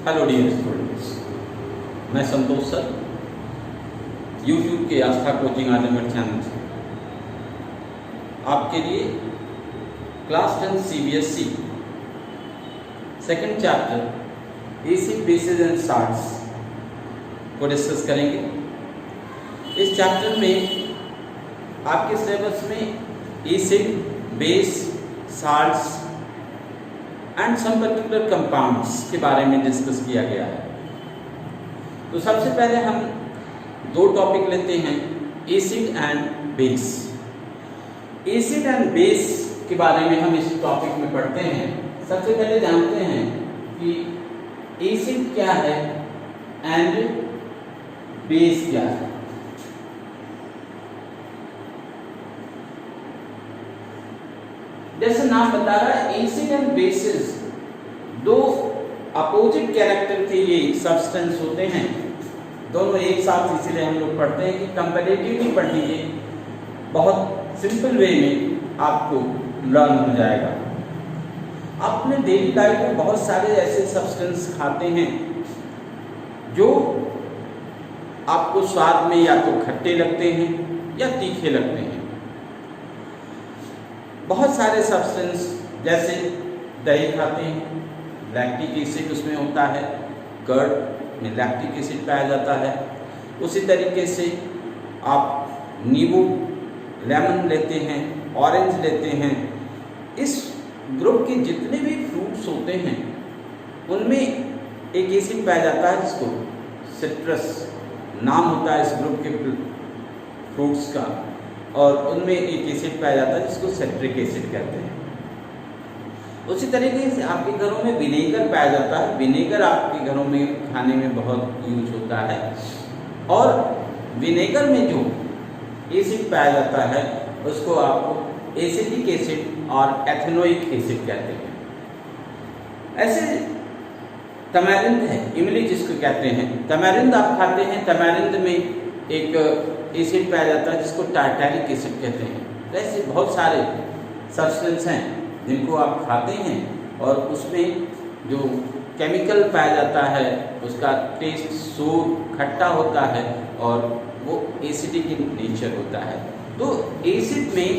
Hello dear students, मैं संतोष sir YouTube के आस्था coaching Azamgarh channel से आपके लिए class 10 CBSE second chapter acid bases and salts को डिस्कस करेंगे। इस चैप्टर में आपके सिलेबस में acid, base, salts and some particular compounds के बारे में डिस्कस किया गया है। तो सबसे पहले हम दो टॉपिक लेते हैं, acid and base. Acid and base के बारे में हम इस टॉपिक में पढ़ते हैं। सबसे पहले जानते हैं कि एसिड क्या है एंड बेस क्या है। जैसे नाम बता रहा है, एसिड एंड बेसिस दो अपोजिट कैरेक्टर के ये सब्सटेंस होते हैं, दोनों एक साथ। इसीलिए हम लोग पढ़ते हैं कि कंपैरेटिवली पढ़ेंगे, बहुत सिंपल वे में आपको लर्न हो जाएगा। अपने डेली लाइफ में बहुत सारे ऐसे सब्सटेंस खाते हैं जो आपको स्वाद में या तो खट्टे लगते हैं या तीखे लगते हैं। बहुत सारे सब्सटेंस जैसे दही खाते हैं, लैक्टिक एसिड उसमें होता है, कर्ड में लैक्टिक एसिड पाया जाता है। उसी तरीके से आप नींबू, लेमन लेते हैं, ऑरेंज लेते हैं। इस ग्रुप के जितने भी फ्रूट्स होते हैं उनमें एक एसिड पाया जाता है जिसको सिट्रस नाम होता है इस ग्रुप के फ्रूट्स का, और उनमें एक एसिड पाया जाता है जिसको सिट्रिक एसिड कहते हैं। उसी तरीके से आपके घरों में विनेगर पाया जाता है। विनेगर आपके घरों में खाने में बहुत यूज होता है, और विनेगर में जो एसिड पाया जाता है उसको आप एसिटिक एसिड और एथेनोइक एसिड कहते हैं। ऐसे तमैरिंद है, इमली जिसको कहते हैं, तमैरिंद आप खाते हैं, तमैरिंद में एक एसिड पाया जाता है जिसको टार्टारिक एसिड कहते हैं। ऐसे बहुत सारे सब्सटेंस हैं जिनको आप खाते हैं और उसमें जो केमिकल पाया जाता है उसका टेस्ट सूर खट्टा होता है और वो एसिडिक इन नेचर होता है। तो एसिड में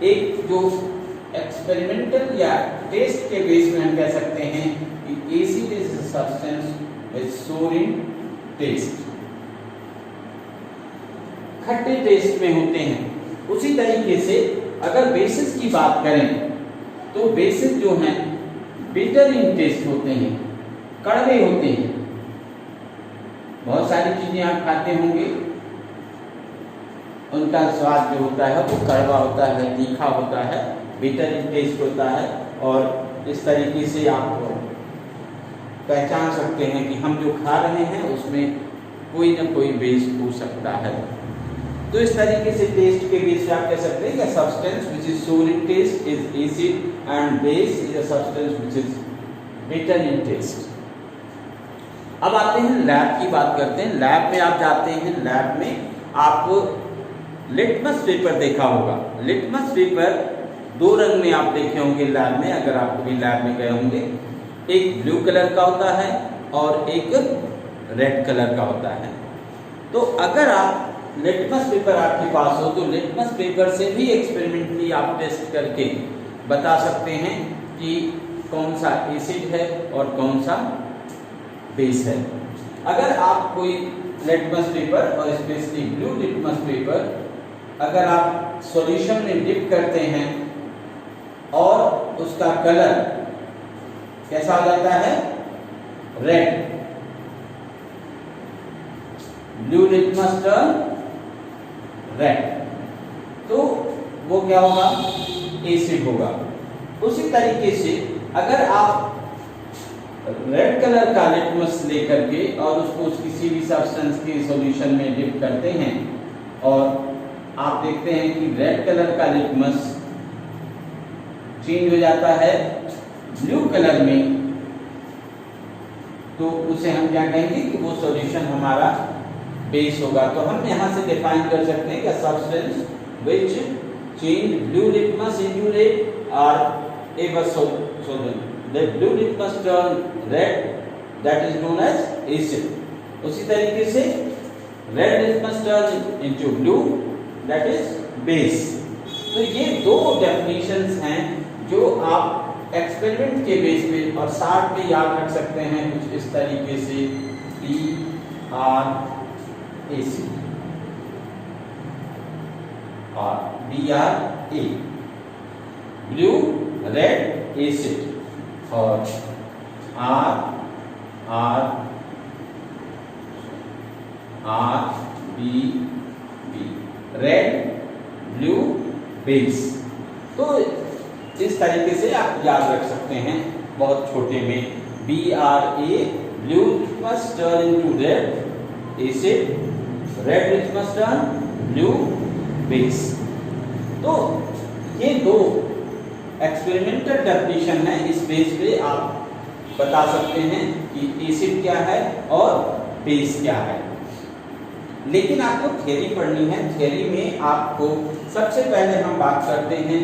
एक जो एक्सपेरिमेंटल या टेस्ट के बेस में हम कह सकते हैं कि एसिड इज अ सब्सटेंस विच सूर इन टेस्ट, खट्टे टेस्ट में होते हैं। उसी तरीके से अगर बेसिस की बात करें तो बेसिस जो हैं बिटर इन टेस्ट होते हैं, कड़वे होते हैं। बहुत सारी चीजें आप खाते होंगे, उनका स्वाद जो होता है वो कड़वा होता है, तीखा होता है, बिटर इन टेस्ट होता है। और इस तरीके से आप पहचान सकते हैं कि हम जो खा रहे हैं उसमें कोई ना कोई बेस हो सकता है। तो इस तरीके से टेस्ट के बेस से आप कह सकते हैं कि substance which is sour in taste is acid and base is a substance which is bitter in taste. अब आते हैं लैब की बात करते हैं। लैब में आप जाते हैं, लैब में आप लिटमस पेपर देखा होगा। लिटमस पेपर दो रंग में आप देखे होंगे लैब में, अगर आप कभी लैब में गए होंगे। एक ब्लू कलर का होता है और एक रेड कलर का होता है। तो अगर आप लिटमस पेपर आपके पास हो तो लिटमस पेपर से भी एक्सपेरिमेंटली आप टेस्ट करके बता सकते हैं कि कौन सा एसिड है और कौन सा बेस है। अगर आप कोई लिटमस पेपर और स्पेशली ब्लू लिटमस पेपर अगर आप सॉल्यूशन में डिप करते हैं और उसका कलर कैसा हो जाता है, red, blue litmus turn red, तो वो क्या होगा, एसिड होगा। उसी तरीके से अगर आप रेड कलर का लिटमस लेकर के और उसको किसी भी सब्सटेंस के सॉल्यूशन में डिप करते हैं और आप देखते हैं कि रेड कलर का लिटमस चेंज हो जाता है ब्लू कलर में, तो उसे हम क्या कहेंगे कि वो सॉल्यूशन हमारा बेस होगा। तो हम यहाँ से डिफाइन कर सकते हैं कि substance which change blue litmus into red और a was so the blue litmus turn red that is known as acid. उसी तरीके से red litmus turn into blue, that is base. तो ये दो डेफिनेशंस हैं जो आप एक्सपेरिमेंट के बेस पे और साथ में याद रख सकते हैं कुछ इस तरीके से BRAC और BRA, ब्लू रेड एसिड, और RBB रेड ब्लू बेस। तो इस तरीके से आप याद रख सकते हैं बहुत छोटे में, BRA blue litmus turn into red acid, red litmus turn blue base. तो ये दो एक्सपेरिमेंटल डेफिनेशन है, इस बेस पे आप बता सकते हैं कि एसिड क्या है और बेस क्या है। लेकिन आपको थ्योरी पढ़नी है। थ्योरी में आपको सबसे पहले हम बात करते हैं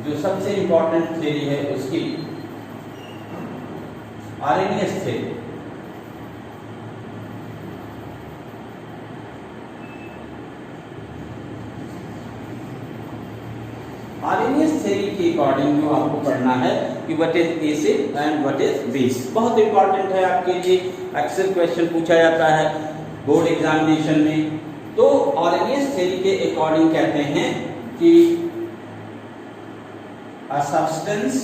जो सबसे इंपॉर्टेंट थ्योरी है उसकी, आरएनएस थ्योरी। आरएनएस थ्योरी के अकॉर्डिंग जो आपको पढ़ना है कि what is acid and what is base, बहुत इंपॉर्टेंट है आपके लिए। अक्सर क्वेश्चन पूछा जाता है बोर्ड एग्जामिनेशन में। तो आरएनएस थ्योरी के अकॉर्डिंग कहते हैं कि a substance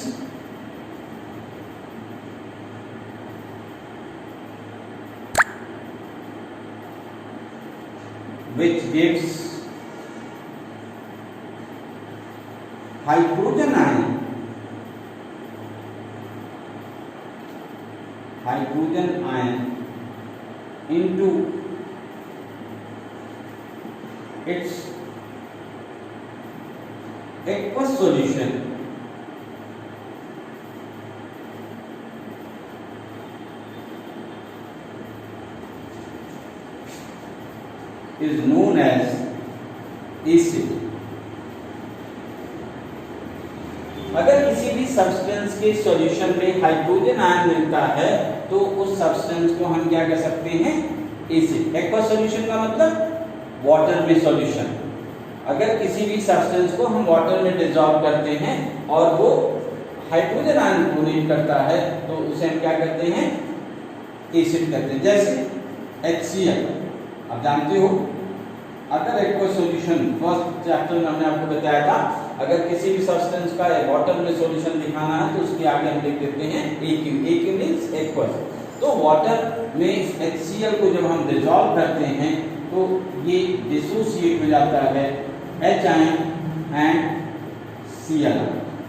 which gives hydrogen ion into its aqueous solution is known as acid। अगर किसी भी सब्सटेंस के सॉल्यूशन में हाइड्रोजन आयन मिलता है तो उस सब्सटेंस को हम क्या कह सकते हैं, एसिड। एक्वा सॉल्यूशन का मतलब वाटर में सॉल्यूशन। अगर किसी भी सब्सटेंस को हम वाटर में डिसॉल्व करते हैं और वो हाइड्रोजन आयन प्रोड्यूस करता है तो उसे हम क्या कहते हैं, एसिड कहते हैं। जैसे HCl, आप जानते हो अगर एक्वा सॉल्यूशन, फर्स्ट चैप्टर में हमने आपको बताया था, अगर किसी भी सब्सटेंस का वाटर में सॉल्यूशन दिखाना है तो उसके आगे हम लिख देते हैं AQ। AQ means aqueous. तो वाटर में HCl को जब हम डिसॉल्व करते हैं तो ये डिसोसिएट हो जाता है H आयन एंड Cl।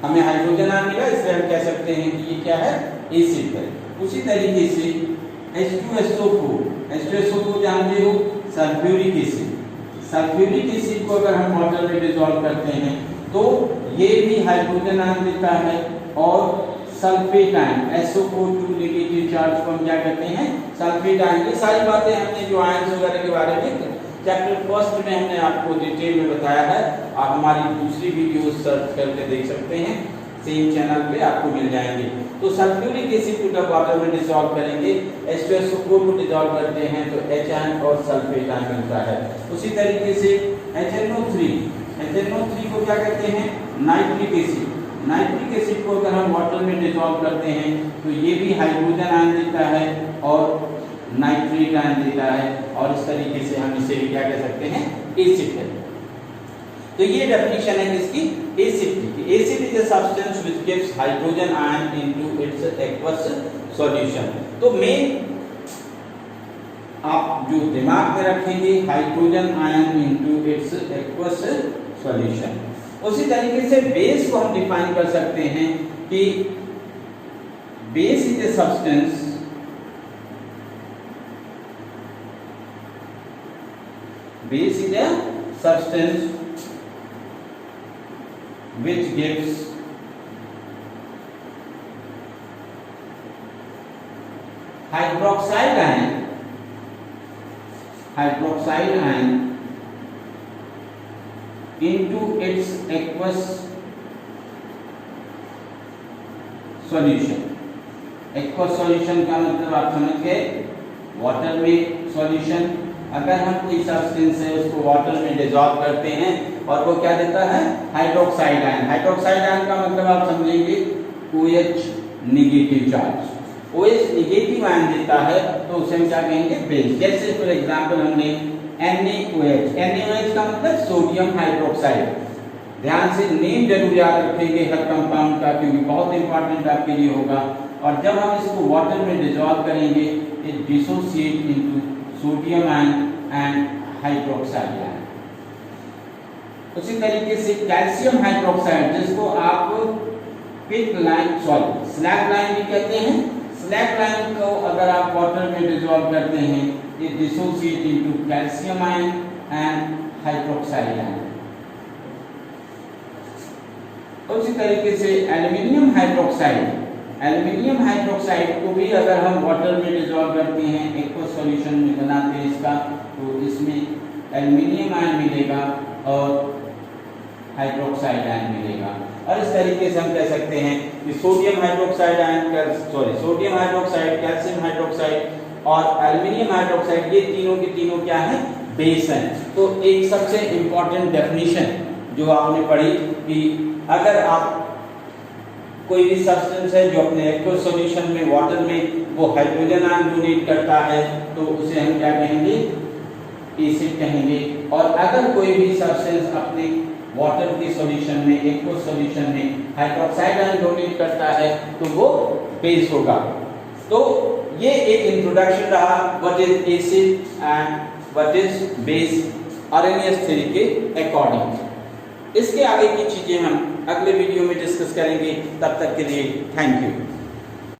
हमें हाइड्रोजन आयन मिला, इसलिए हम कह सकते हैं कि ये क्या है, एसिड है। उसी तरीके से H2SO4, H2SO4 जानते हो सल्फ्यूरिक एसिड। सल्फ्यूरिक एसिड को अगर हम वाटर में डिसॉल्व करते हैं तो ये भी हाइड्रोजन आयन देता है और sulphate ion SO4 negative charge को हम क्या कहते हैं, सल्फेट आयन। ये सारी बातें हमने जो आयंस वगैरह के बारे में चैप्टर फर्स्ट में हमने आपको डिटेल में बताया है। आप हमारी दूसरी वीडियो सर्च करके देख सकते हैं, सेम चैनल पे आपको मिल जाएंगे। तो सल्फ्यूरिक एसिड को जब वाटर में डिसॉल्व करेंगे, H2SO4 को डिसॉल्व करते हैं तो H आयन और सल्फेट आयन बनता है। उसी तरीके से HNO3 को क्या कहते हैं, नाइट्रिक एसिड। नाइट्रिक एसिड को अगर हम वाटर में डिसॉल्व करते हैं तो ये भी हाइड्रोजन आयन देता है और नाइट्रेट आयन देता है, और इस तरीके से हम इसे भी क्या कह सकते हैं, एसिड है। तो ये डेफिनेशन है किसकी, एसिड की। Acid is a substance which gives hydrogen ion into its aqueous solution. तो मेन आप जो दिमाग में रखेंगे, hydrogen ion into its aqueous solution. उसी तरीके से बेस को हम डिफाइन कर सकते हैं कि base is a substance which gives hydroxide ion into its aqueous solution। Aqueous solution का मतलब आप समझ गए, वाटर में सॉल्यूशन। अगर हम कोई सब्सटेंस है उसको वाटर में डिसॉल्व करते हैं और वो क्या देता है, हाइड्रोक्साइड आयन। हाइड्रोक्साइड आयन का मतलब आप समझेंगे OH negative charge. OH negative ion देता है तो उसे हम क्या कहेंगे, बेस। जैसे फॉर एग्जांपल हमने NaOH, NaOH का मतलब सोडियम हाइड्रोक्साइड। ध्यान से नेम जरूर याद रखेंगे हर कंपाउंड का, क्योंकि बहुत इंपॉर्टेंट आपके लिए होगा। और जब हम इसको वाटर में डिसॉल्व करेंगे, it dissociate into sodium ion and hydroxide ion. उसी तरीके से कैल्शियम हाइड्रोक्साइड, जिसको आप pick line sorry slack line भी कहते हैं, स्लैक लाइन को अगर आप वाटर में डिसॉल्व करते हैं, it dissociate into calcium ion and hydroxide ion. उसी तरीके से एल्युमिनियम हाइड्रोक्साइड, एल्युमिनियम हाइड्रोक्साइड को भी अगर हम वाटर में डिसॉल्व करते हैं, एक्वस सॉल्यूशन में बनाते हैं इसका, तो इसमें एल्युमिनियम आयन मिलेगा और हाइड्रोक्साइड आयन मिलेगा। और इस तरीके से हम कह सकते हैं कि sodium hydroxide ion sodium hydroxide, calcium hydroxide और एल्युमिनियम हाइड्रोक्साइड, ये तीनों के तीनों क्या है, बेस हैं। तो एक सबसे इंपॉर्टेंट डेफिनेशन जो आपने पढ़ी कि अगर आप कोई भी सब्सटेंस है जो अपने एक्वस सॉल्यूशन में, वाटर में, वो हाइड्रोजन आयन डोनेट करता है तो उसे हम क्या कहेंगे, एसिड कहेंगे। और अगर कोई भी सब्सटेंस अपने वाटर के सॉल्यूशन में, एक्वस सॉल्यूशन में हाइड्रोक्साइड आयन डोनेट करता है तो वो बेस होगा। तो ये एक इंट्रोडक्शन रहा what is acid and what is base RNS theory के अकॉर्डिंग। इसके आगे की चीजें हम अगले वीडियो में डिस्कस करेंगे। तब तक के लिए थैंक यू।